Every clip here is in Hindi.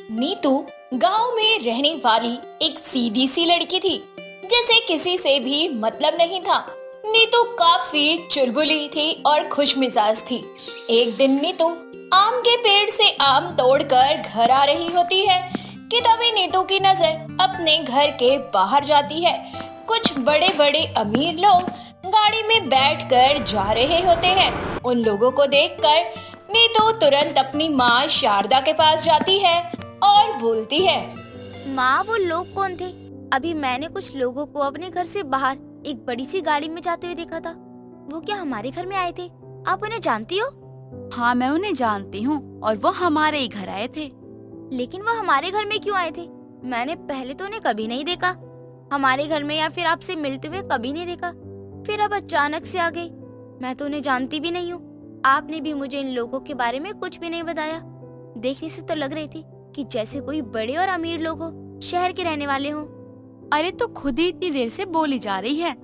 नीतू गांव में रहने वाली एक सीधी सी लड़की थी, जिसे किसी से भी मतलब नहीं था। नीतू काफी चुलबुली थी और खुशमिजाज थी। एक दिन नीतू आम के पेड़ से आम तोड़कर घर आ रही होती है कि तभी नीतू की नजर अपने घर के बाहर जाती है। कुछ बड़े बड़े अमीर लोग गाड़ी में बैठकर जा रहे होते हैं। उन लोगों को देखकर नीतू तुरंत अपनी माँ शारदा के पास जाती है और बोलती है, माँ, वो लोग कौन थे? अभी मैंने कुछ लोगों को अपने घर से बाहर एक बड़ी सी गाड़ी में जाते हुए देखा था। वो क्या हमारे घर में आए थे? आप उन्हें जानती हो? हाँ, मैं उन्हें जानती हूँ और वो हमारे ही घर आए थे। लेकिन वो हमारे घर में क्यों आए थे? मैंने पहले तो उन्हें कभी नहीं देखा हमारे घर में, या फिर आपसे मिलते हुए कभी नहीं देखा। फिर अब अचानक से आ गई। मैं तो उन्हें जानती भी नहीं हूँ। आपने भी मुझे इन लोगों के बारे में कुछ भी नहीं बताया। देखने से तो लग रही थी कि जैसे कोई बड़े और अमीर लोग हो, शहर के रहने वाले हों। अरे तो खुद ही इतनी देर से बोली जा रही है,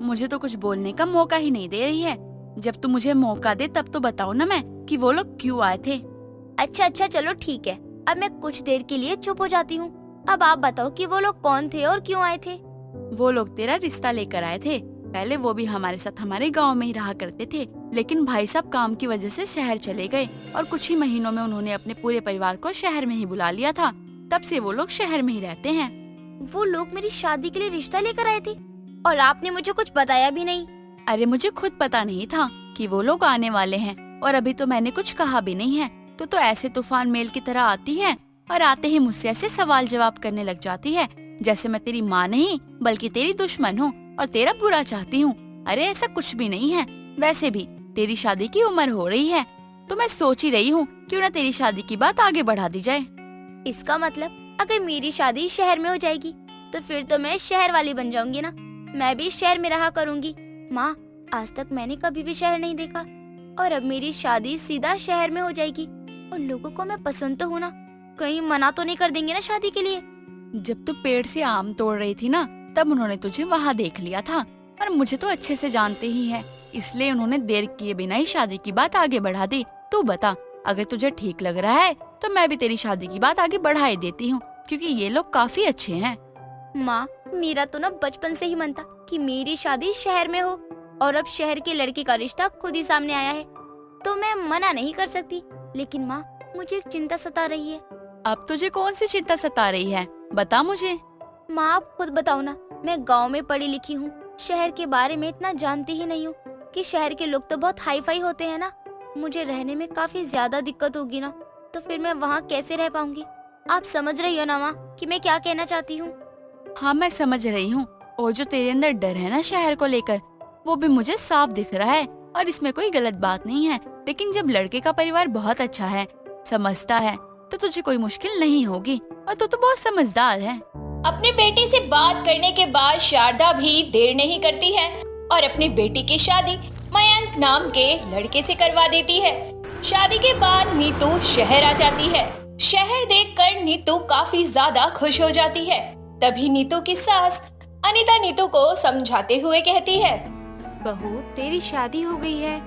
मुझे तो कुछ बोलने का मौका ही नहीं दे रही है। जब तू मुझे मौका दे तब तो बताओ ना मैं कि वो लोग क्यों आए थे। अच्छा, चलो ठीक है। अब मैं कुछ देर के लिए चुप हो जाती हूँ। अब आप बताओ कि वो लोग कौन थे और क्यों आए थे? वो लोग तेरा रिश्ता लेकर आए थे। पहले वो भी हमारे साथ हमारे गांव में ही रहा करते थे, लेकिन भाई साहब काम की वजह से शहर चले गए और कुछ ही महीनों में उन्होंने अपने पूरे परिवार को शहर में ही बुला लिया था। तब से वो लोग शहर में ही रहते हैं। वो लोग मेरी शादी के लिए रिश्ता लेकर आए थे और आपने मुझे कुछ बताया भी नहीं। अरे मुझे खुद पता नहीं था कि वो लोग आने वाले हैं और अभी तो मैंने कुछ कहा भी नहीं है। तो ऐसे तूफान मेल की तरह आती है और आते ही मुझसे ऐसे सवाल जवाब करने लग जाती है जैसे मैं तेरी माँ नहीं बल्कि तेरी दुश्मन हूँ और तेरा बुरा चाहती हूँ। अरे ऐसा कुछ भी नहीं है। वैसे भी तेरी शादी की उम्र हो रही है, तो मैं सोच ही रही हूँ क्यों ना तेरी शादी की बात आगे बढ़ा दी जाए। इसका मतलब अगर मेरी शादी शहर में हो जाएगी तो फिर तो मैं शहर वाली बन जाऊंगी ना। मैं भी शहर में रहा करूंगी। माँ, आज तक मैंने कभी भी शहर नहीं देखा और अब मेरी शादी सीधा शहर में हो जाएगी और लोगों को मैं पसंद तो हूँ ना। कहीं मना तो नहीं कर देंगे ना शादी के लिए? जब तू पेड़ से आम तोड़ रही थी ना, तब उन्होंने तुझे वहाँ देख लिया था और मुझे तो अच्छे से जानते ही है, इसलिए उन्होंने देर किए बिना ही शादी की बात आगे बढ़ा दी। तू बता, अगर तुझे ठीक लग रहा है तो मैं भी तेरी शादी की बात आगे बढ़ा ही देती हूँ, क्योंकि ये लोग काफी अच्छे हैं। माँ, मेरा तो ना बचपन से ही मन था कि मेरी शादी शहर में हो और अब शहर के लड़के का रिश्ता खुद ही सामने आया है तो मैं मना नहीं कर सकती। लेकिन माँ, मुझे एक चिंता सता रही है। अब तुझे कौन सी चिंता सता रही है, बता मुझे। माँ, आप खुद बताओ ना। मैं गांव में पढ़ी लिखी हूँ, शहर के बारे में इतना जानती ही नहीं हूँ कि शहर के लोग तो बहुत हाई फाई होते हैं ना। मुझे रहने में काफी ज्यादा दिक्कत होगी ना, तो फिर मैं वहाँ कैसे रह पाऊंगी? आप समझ रही हो ना माँ कि मैं क्या कहना चाहती हूँ? हाँ, मैं समझ रही हूँ। और जो तेरे अंदर डर है ना शहर को लेकर, वो भी मुझे साफ दिख रहा है और इसमें कोई गलत बात नहीं है। लेकिन जब लड़के का परिवार बहुत अच्छा है, समझता है, तो तुझे कोई मुश्किल नहीं होगी और तू तो बहुत समझदार है। अपनी बेटी से बात करने के बाद शारदा भी देर नहीं करती है और अपनी बेटी की शादी मयंक नाम के लड़के से करवा देती है। शादी के बाद नीतू शहर आ जाती है। शहर देखकर नीतू काफी ज्यादा खुश हो जाती है। तभी नीतू की सास अनीता नीतू को समझाते हुए कहती है, बहू, तेरी शादी हो गई है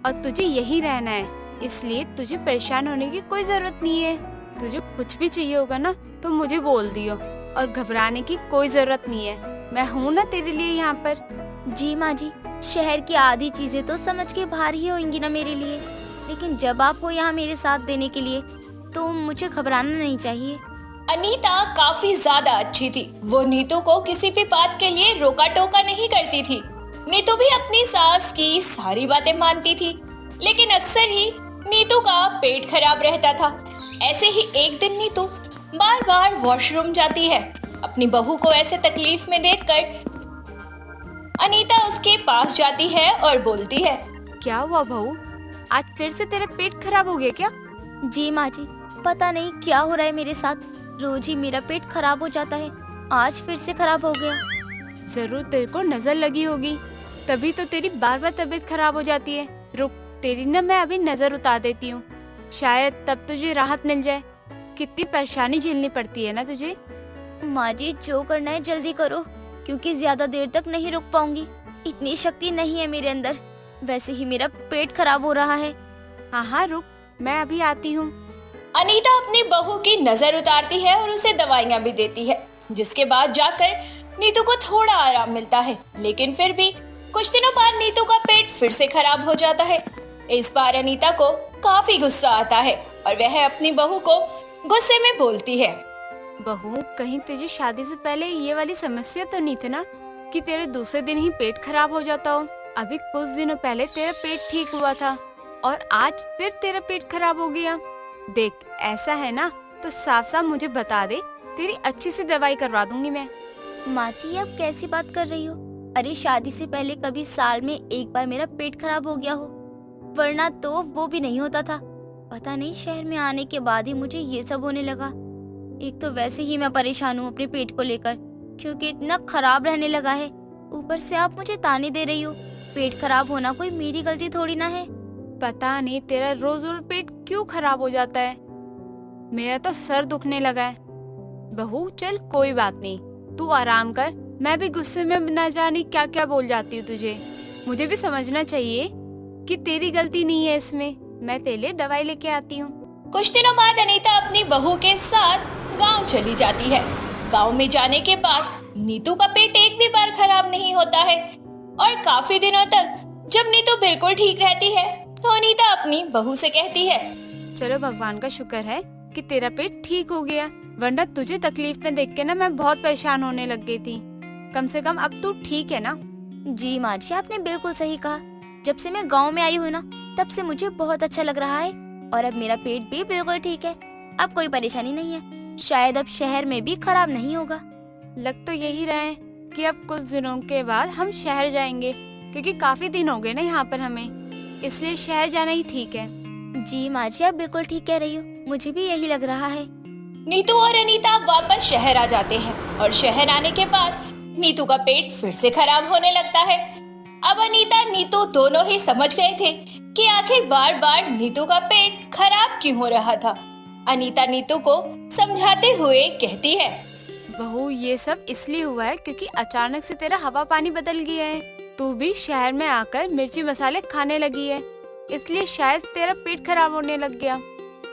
और तुझे यही रहना है, इसलिए तुझे परेशान होने की कोई जरूरत नहीं है। तुझे कुछ भी चाहिए होगा ना तो मुझे बोल दियो और घबराने की कोई जरूरत नहीं है। मैं हूँ ना तेरे लिए यहाँ पर। जी माँ जी, शहर की आधी चीजें तो समझ के बाहर ही होंगी ना मेरे लिए, लेकिन जब आप हो यहाँ मेरे साथ देने के लिए तो मुझे घबराना नहीं चाहिए। अनीता काफी ज्यादा अच्छी थी। वो नीतू को किसी भी बात के लिए रोका टोका नहीं करती थी। नीतू भी अपनी सास की सारी बातें मानती थी, लेकिन अक्सर ही नीतू का पेट खराब रहता था। ऐसे ही एक दिन नीतू बार बार वॉशरूम जाती है। अपनी बहू को ऐसे तकलीफ में देखकर अनीता उसके पास जाती है और बोलती है, क्या हुआ बहू, आज फिर से तेरा पेट खराब हो गया क्या? जी माँ जी, पता नहीं क्या हो रहा है मेरे साथ। रोज ही मेरा पेट खराब हो जाता है, आज फिर से खराब हो गया। जरूर तेरे को नजर लगी होगी, तभी तो तेरी बार बार तबीयत खराब हो जाती है। रुक, तेरी ना मैं अभी नजर उतार देती हूँ, शायद तब तुझे राहत मिल जाए। कितनी परेशानी झेलनी पड़ती है ना तुझे। माँ जी, जो करना है जल्दी करो, क्योंकि ज्यादा देर तक नहीं रुक पाऊंगी। इतनी शक्ति नहीं है मेरे अंदर। वैसे ही मेरा पेट खराब हो रहा है। हाँ हाँ रुक, मैं अभी आती हूँ। अनीता अपनी बहू की नजर उतारती है और उसे दवाइयां भी देती है, जिसके बाद जाकर नीतू को थोड़ा आराम मिलता है। लेकिन फिर भी कुछ दिनों बाद नीतू का पेट फिर से खराब हो जाता है। इस बार अनीता को काफी गुस्सा आता है और वह अपनी बहू को गुस्से में बोलती है। बहू, कहीं तुझे शादी से पहले ये वाली समस्या तो नहीं थी ना कि तेरे दूसरे दिन ही पेट खराब हो जाता हो? अभी कुछ दिनों पहले तेरा पेट ठीक हुआ था और आज फिर तेरा पेट खराब हो गया। देख, ऐसा है ना तो साफ साफ मुझे बता दे, तेरी अच्छी से दवाई करवा दूंगी मैं। माँ जी, आप कैसी बात कर रही हो? अरे शादी से पहले कभी साल में एक बार मेरा पेट खराब हो गया हो, वरना तो वो भी नहीं होता था। पता नहीं शहर में आने के बाद ही मुझे ये सब होने लगा। एक तो वैसे ही मैं परेशान हूँ अपने पेट को लेकर, क्योंकि इतना खराब रहने लगा है। ऊपर से आप मुझे ताने दे रही हो। पेट खराब होना कोई मेरी गलती थोड़ी ना है। पता नहीं तेरा रोज रोज पेट क्यों खराब हो जाता है। मेरा तो सर दुखने लगा है। बहू चल, कोई बात नहीं, तू आराम कर। मैं भी गुस्से में न जाने क्या क्या बोल जाती हूँ तुझे। मुझे भी समझना चाहिए कि तेरी गलती नहीं है इसमें। मैं तेरे लिए दवाई लेके आती हूँ। कुछ दिनों बाद अनीता अपनी बहू के साथ गांव चली जाती है। गांव में जाने के बाद नीतू का पेट एक भी बार खराब नहीं होता है और काफी दिनों तक जब नीतू बिल्कुल ठीक रहती है तो अनीता अपनी बहू से कहती है, चलो भगवान का शुक्र है कि तेरा पेट ठीक हो गया, वरना तुझे तकलीफ में देख के ना मैं बहुत परेशान होने लग गई थी। कम से कम अब तू ठीक है ना? जी माँ जी, आपने बिल्कुल सही कहा। जब से मैं गांव में आई हूँ ना, तब से मुझे बहुत अच्छा लग रहा है और अब मेरा पेट भी बिल्कुल ठीक है। अब कोई परेशानी नहीं है। शायद अब शहर में भी खराब नहीं होगा। लग तो यही रहा है कि अब कुछ दिनों के बाद हम शहर जाएंगे, क्योंकि काफी दिन हो गए ना यहाँ पर हमें, इसलिए शहर जाना ही ठीक है। जी माँ जी, आप बिल्कुल ठीक कह रही हो। मुझे भी यही लग रहा है। नीतू और अनीता वापस शहर आ जाते हैं और शहर आने के बाद नीतू का पेट फिर से खराब होने लगता है। अब अनीता नीतू दोनों ही समझ गए थे कि आखिर बार बार नीतू का पेट खराब क्यों हो रहा था। अनीता नीतू को समझाते हुए कहती है, बहू ये सब इसलिए हुआ है क्योंकि अचानक से तेरा हवा पानी बदल गया है। तू भी शहर में आकर मिर्ची मसाले खाने लगी है, इसलिए शायद तेरा पेट खराब होने लग गया।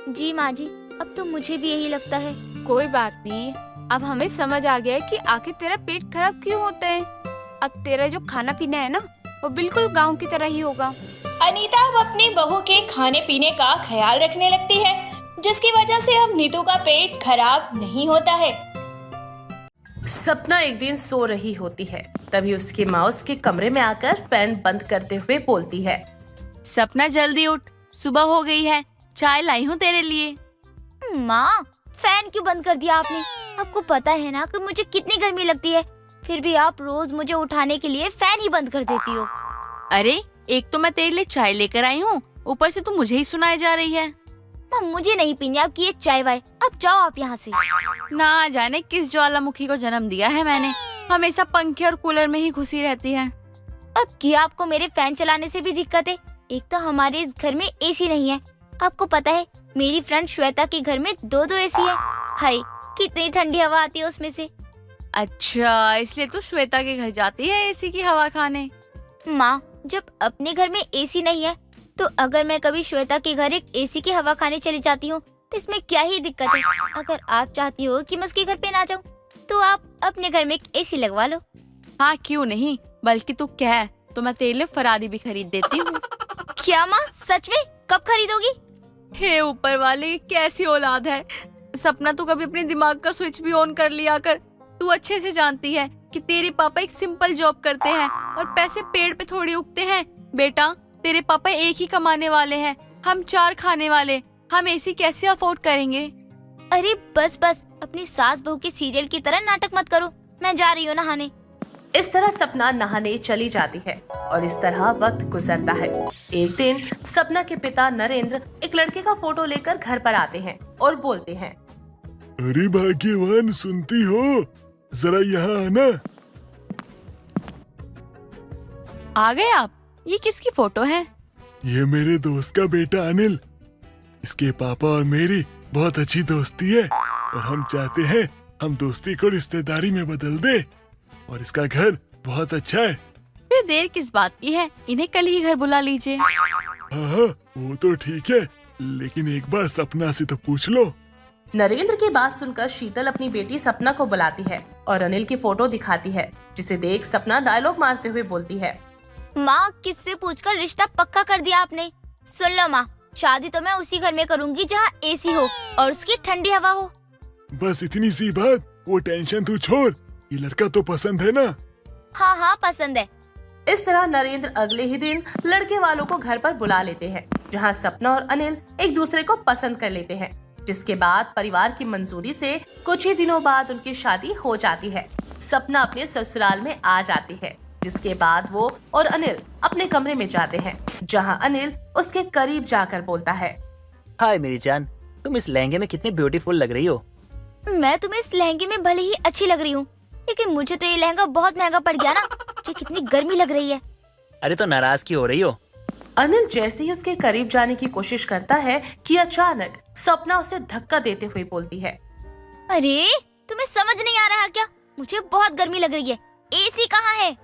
जी माँ जी, अब तो मुझे भी यही लगता है। कोई बात नहीं, अब हमें समझ आ गया है कि आखिर तेरा पेट खराब क्यों होता है। अब तेरा जो खाना पीना है ना, वो बिल्कुल गांव की तरह ही होगा। अनीता अब अपनी बहू के खाने पीने का ख्याल रखने लगती है, जिसकी वजह से अब नीतू का पेट खराब नहीं होता है। सपना एक दिन सो रही होती है, तभी उसकी माँ उसके कमरे में आकर फैन बंद करते हुए बोलती है, सपना जल्दी उठ, सुबह हो गई है, चाय लाई हूँ तेरे लिए। माँ, फैन क्यों बंद कर दिया आपने? आपको पता है ना कि मुझे कितनी गर्मी लगती है, फिर भी आप रोज मुझे उठाने के लिए फैन ही बंद कर देती हो। अरे एक तो मैं तेरे लिए चाय लेकर आई हूँ, ऊपर से तू मुझे ही सुनाए जा रही है। माँ, मुझे नहीं पीनी आपकी ये चाय वाय। अब जाओ आप यहाँ से। ना जाने किस ज्वालामुखी को जन्म दिया है मैंने, हमेशा पंखे और कूलर में ही घुसी रहती है। अब क्या आपको मेरे फैन चलाने से भी दिक्कत है? एक तो हमारे इस घर में एसी नहीं है। आपको पता है मेरी फ्रेंड श्वेता के घर में 2-2 एसी है। हाय, कितनी ठंडी हवा आती है उसमें से। अच्छा, इसलिए तू श्वेता के घर जाती है एसी की हवा खाने? माँ, जब अपने घर में एसी नहीं है तो अगर मैं कभी श्वेता के घर एक एसी की हवा खाने चली जाती हूँ तो इसमें क्या ही दिक्कत है? अगर आप चाहती हो कि मैं उसके घर पे ना जाऊँ तो आप अपने घर में एक एसी लगवा लो। हाँ क्यों नहीं, बल्कि तू कह तो मैं तेरे लिए फरारी भी खरीद देती हूँ। क्या माँ, सच में? कब खरीदोगी? हे ऊपर वाले, कैसी औलाद है। सपना तू कभी अपने दिमाग का स्विच भी ऑन कर लिया कर। तू अच्छे से जानती है कि तेरे पापा एक सिंपल जॉब करते हैं और पैसे पेड़ पे थोड़ी उगते हैं। बेटा, तेरे पापा एक ही कमाने वाले हैं, हम 4 खाने वाले, हम एसी कैसे अफोर्ड करेंगे? अरे बस बस, अपनी सास बहू के सीरियल की तरह नाटक मत करो। मैं जा रही हूँ नहाने। इस तरह सपना नहाने चली जाती है और इस तरह वक्त गुजरता है। एक दिन सपना के पिता नरेंद्र एक लड़के का फोटो लेकर घर पर आते हैं और बोलते हैं, अरे भाग्यवान, सुनती हो? जरा यहाँ आना। आ गए आप? ये किसकी फोटो है? ये मेरे दोस्त का बेटा अनिल। इसके पापा और मेरी बहुत अच्छी दोस्ती है और हम चाहते हैं हम दोस्ती को रिश्तेदारी में बदल दे। और इसका घर बहुत अच्छा है। फिर देर किस बात की है, इन्हें कल ही घर बुला लीजिए। हाँ, वो तो ठीक है, लेकिन एक बार सपना से तो पूछ लो। नरेंद्र की बात सुनकर शीतल अपनी बेटी सपना को बुलाती है और अनिल की फोटो दिखाती है, जिसे देख सपना डायलॉग मारते हुए बोलती है, माँ किससे पूछकर रिश्ता पक्का कर दिया आपने। सुन लो माँ, शादी तो मैं उसी घर में करूँगी जहाँ एसी हो और उसकी ठंडी हवा हो। बस इतनी सी बात, वो टेंशन तू छोड़, ये लड़का तो पसंद है ना? हाँ हाँ पसंद है। इस तरह नरेंद्र अगले ही दिन लड़के वालों को घर पर बुला लेते हैं, जहां सपना और अनिल एक दूसरे को पसंद कर लेते हैं। जिसके बाद परिवार की मंजूरी से कुछ ही दिनों बाद उनकी शादी हो जाती है। सपना अपने ससुराल में आ जाती है, जिसके बाद वो और अनिल अपने कमरे में जाते हैं, जहां अनिल उसके करीब जाकर बोलता है, हाय मेरी जान, तुम इस लहंगे में कितनी ब्यूटीफुल लग रही हो। मैं तुम्हें इस लहंगे में भले ही अच्छी लग रही हूँ, लेकिन मुझे तो ये लहंगा बहुत महंगा पड़ गया ना। मुझे कितनी गर्मी लग रही है। अरे तो नाराज क्यों हो रही हो? अनिल जैसे ही उसके करीब जाने की कोशिश करता है कि अचानक सपना उसे धक्का देते हुए बोलती है, अरे तुम्हें समझ नहीं आ रहा क्या? मुझे बहुत गर्मी लग रही है। एसी कहाँ है?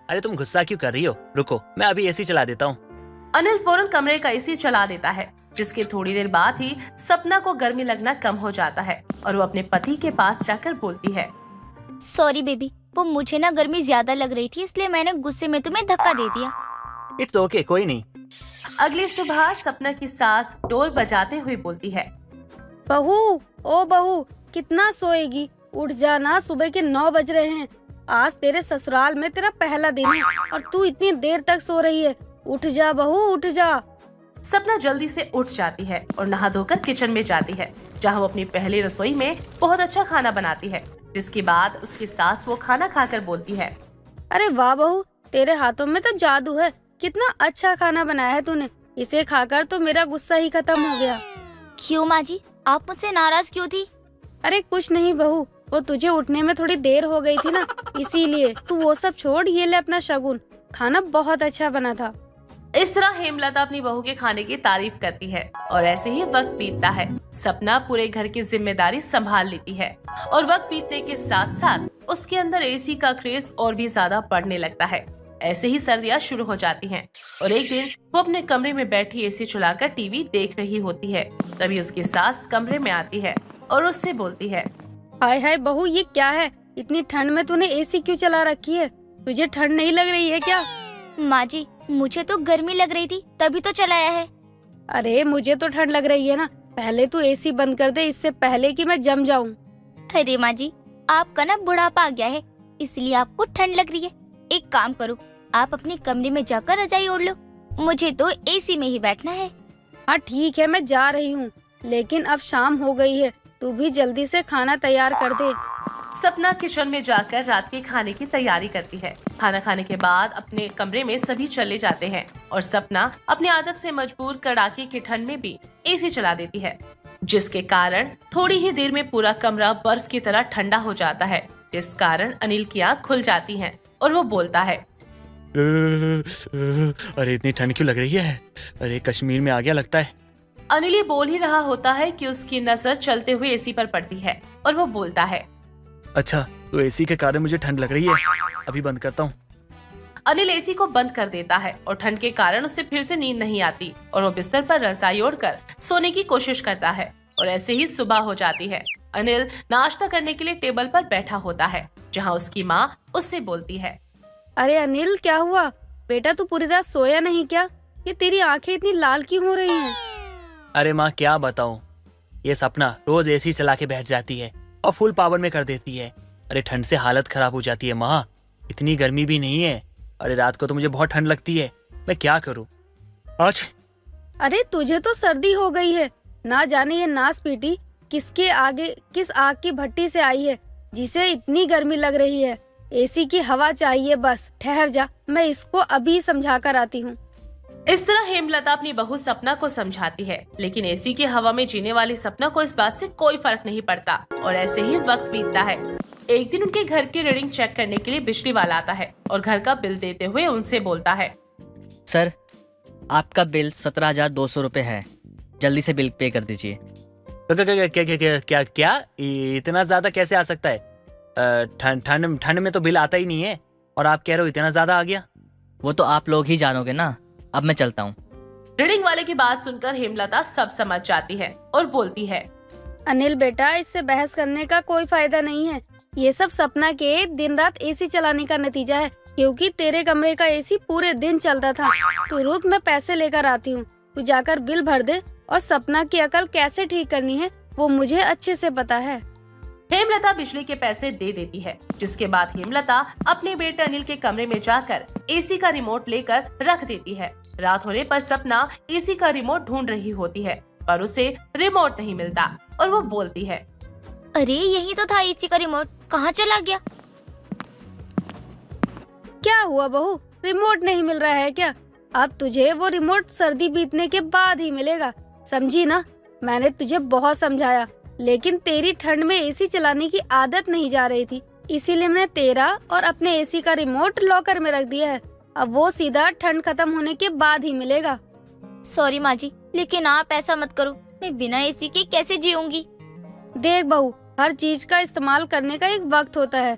अरे तुम गुस्सा क्यों कर रही हो? रुको, मैं अभी एसी चला देता हूँ। अनिल फौरन कमरे का एसी चला देता है, जिसके थोड़ी देर बाद ही सपना को गर्मी लगना कम हो जाता है और वो अपने पति के पास जाकर बोलती है, सॉरी बेबी, वो मुझे ना गर्मी ज्यादा लग रही थी, इसलिए मैंने गुस्से में तुम्हें धक्का दे दिया। इट्स ओके, कोई नहीं। अगली सुबह सपना की सास डोर बजाते हुए बोलती है, बहू, ओ बहू, कितना सोएगी? उठ जाना, सुबह के 9 बज रहे हैं। आज तेरे ससुराल में तेरा पहला दिन है और तू इतनी देर तक सो रही है। उठ जा बहू, उठ जा। सपना जल्दी से उठ जाती है और नहा धोकर किचन में जाती है, जहां वो अपनी पहली रसोई में बहुत अच्छा खाना बनाती है। जिसके बाद उसकी सास वो खाना खाकर बोलती है, अरे वाह बहू, तेरे हाथों में तो जादू है। कितना अच्छा खाना बनाया है तूने। इसे खाकर तो मेरा गुस्सा ही खत्म हो गया। क्यों माँ जी, आप मुझसे नाराज क्यों थी? अरे कुछ नहीं बहू, वो तुझे उठने में थोड़ी देर हो गई थी ना, इसीलिए। तू वो सब छोड़, ये ले अपना शगुन। खाना बहुत अच्छा बना था। इस तरह हेमलता अपनी बहू के खाने की तारीफ करती है और ऐसे ही वक्त बीतता है। सपना पूरे घर की जिम्मेदारी संभाल लेती है और वक्त बीतने के साथ साथ उसके अंदर एसी का क्रेज और भी ज्यादा बढ़ने लगता है। ऐसे ही सर्दियाँ शुरू हो जाती हैं और एक दिन वो अपने कमरे में बैठी एसी चलाकर टीवी देख रही होती है। तभी उसकी सास कमरे में आती है और उससे बोलती है, हाय हाय बहू, ये क्या है? इतनी ठंड में तूने एसी क्यों चला रखी है? तुझे ठंड नहीं लग रही है क्या? माँ जी, मुझे तो गर्मी लग रही थी, तभी तो चलाया है। अरे मुझे तो ठंड लग रही है ना। पहले तू एसी बंद कर दे, इससे पहले कि मैं जम जाऊं। अरे माँ जी, आपका ना बुढ़ापा आ गया है, इसलिए आपको ठंड लग रही है। एक काम करो, आप अपने कमरे में जाकर रजाई ओढ़ लो। मुझे तो एसी में ही बैठना है। हाँ ठीक है, मैं जा रही हूँ, लेकिन अब शाम हो गई है। तू भी जल्दी से खाना तैयार कर दे। सपना किचन में जाकर रात के खाने की तैयारी करती है। खाना खाने के बाद अपने कमरे में सभी चले जाते हैं और सपना अपनी आदत से मजबूर कड़ाके की ठंड में भी एसी चला देती है, जिसके कारण थोड़ी ही देर में पूरा कमरा बर्फ की तरह ठंडा हो जाता है। जिस कारण अनिल की आँख खुल जाती है और वो बोलता है, अरे इतनी ठंड क्यों लग रही है? अरे कश्मीर में आ गया लगता है। अनिल ये बोल ही रहा होता है कि उसकी नजर चलते हुए एसी पर पड़ती है और वो बोलता है, अच्छा तो एसी के कारण मुझे ठंड लग रही है, अभी बंद करता हूँ। अनिल एसी को बंद कर देता है और ठंड के कारण उसे फिर से नींद नहीं आती और वो बिस्तर पर रजाई ओढ़कर सोने की कोशिश करता है और ऐसे ही सुबह हो जाती है। अनिल नाश्ता करने के लिए टेबल पर बैठा होता है, जहाँ उसकी माँ उससे बोलती है, अरे अनिल, क्या हुआ बेटा? तू पूरी रात सोया नहीं क्या? ये तेरी आंखें इतनी लाल क्यों हो रही हैं? अरे माँ क्या बताऊँ, ये सपना रोज एसी चला के बैठ जाती है और फुल पावर में कर देती है। अरे ठंड से हालत खराब हो जाती है माँ, इतनी गर्मी भी नहीं है। अरे रात को तो मुझे बहुत ठंड लगती है, मैं क्या करूँ आज? अरे तुझे तो सर्दी हो गई है। ना जाने ये नास पीटी किसके आगे किस आग की भट्टी से आई है, जिसे इतनी गर्मी लग रही है। एसी की हवा चाहिए बस। ठहर जा, मैं इसको अभी समझा कर आती हूँ। इस तरह हेमलता अपनी बहू सपना को समझाती है, लेकिन एसी की हवा में जीने वाली सपना को इस बात से कोई फर्क नहीं पड़ता और ऐसे ही वक्त बीतता है। एक दिन उनके घर की रीडिंग चेक करने के लिए बिजली वाला आता है और घर का बिल देते हुए उनसे बोलता है, सर आपका बिल 17,200 रुपये है, जल्दी से बिल पे कर दीजिए। क्या इतना ज्यादा कैसे आ सकता है? ठंड में तो बिल आता ही नहीं है और आप कह रहे हो इतना ज्यादा आ गया। वो तो आप लोग ही जानोगे ना। अब मैं चलता हूँ। रीडिंग वाले की बात सुनकर हेमलता सब समझ जाती है और बोलती है, अनिल बेटा, इससे बहस करने का कोई फायदा नहीं है। ये सब सपना के दिन रात एसी चलाने का नतीजा है, क्योंकि तेरे कमरे का एसी पूरे दिन चलता था। तू रुक, मैं पैसे लेकर आती हूँ। तू जाकर बिल भर दे, और सपना की अकल कैसे ठीक करनी है वो मुझे अच्छे से पता है। हेमलता बिजली के पैसे दे देती है, जिसके बाद हेमलता अपने बेटे अनिल के कमरे में जाकर एसी का रिमोट लेकर रख देती है। रात होने पर सपना एसी का रिमोट ढूंढ रही होती है, पर उसे रिमोट नहीं मिलता और वो बोलती है, अरे यही तो था एसी का रिमोट, कहाँ चला गया? क्या हुआ बहू, रिमोट नहीं मिल रहा है क्या? अब तुझे वो रिमोट सर्दी बीतने के बाद ही मिलेगा, समझी ना? मैंने तुझे बहुत समझाया, लेकिन तेरी ठंड में एसी चलाने की आदत नहीं जा रही थी, इसीलिए मैंने तेरा और अपने एसी का रिमोट लॉकर में रख दिया है। अब वो सीधा ठंड खत्म होने के बाद ही मिलेगा। सॉरी माँ जी, लेकिन आप ऐसा मत करो, मैं बिना एसी के कैसे जीऊंगी? देख बहू, हर चीज का इस्तेमाल करने का एक वक्त होता है,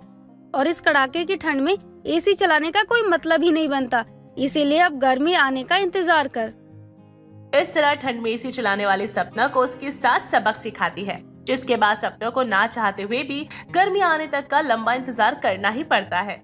और इस कड़ाके की ठंड में एसी चलाने का कोई मतलब ही नहीं बनता, इसीलिए अब गर्मी आने का इंतजार कर। इस तरह ठंड में एसी चलाने वाली सपना को उसकी सास सबक सिखाती है, जिसके बाद सपना को ना चाहते हुए भी गर्मी आने तक का लंबा इंतजार करना ही पड़ता है।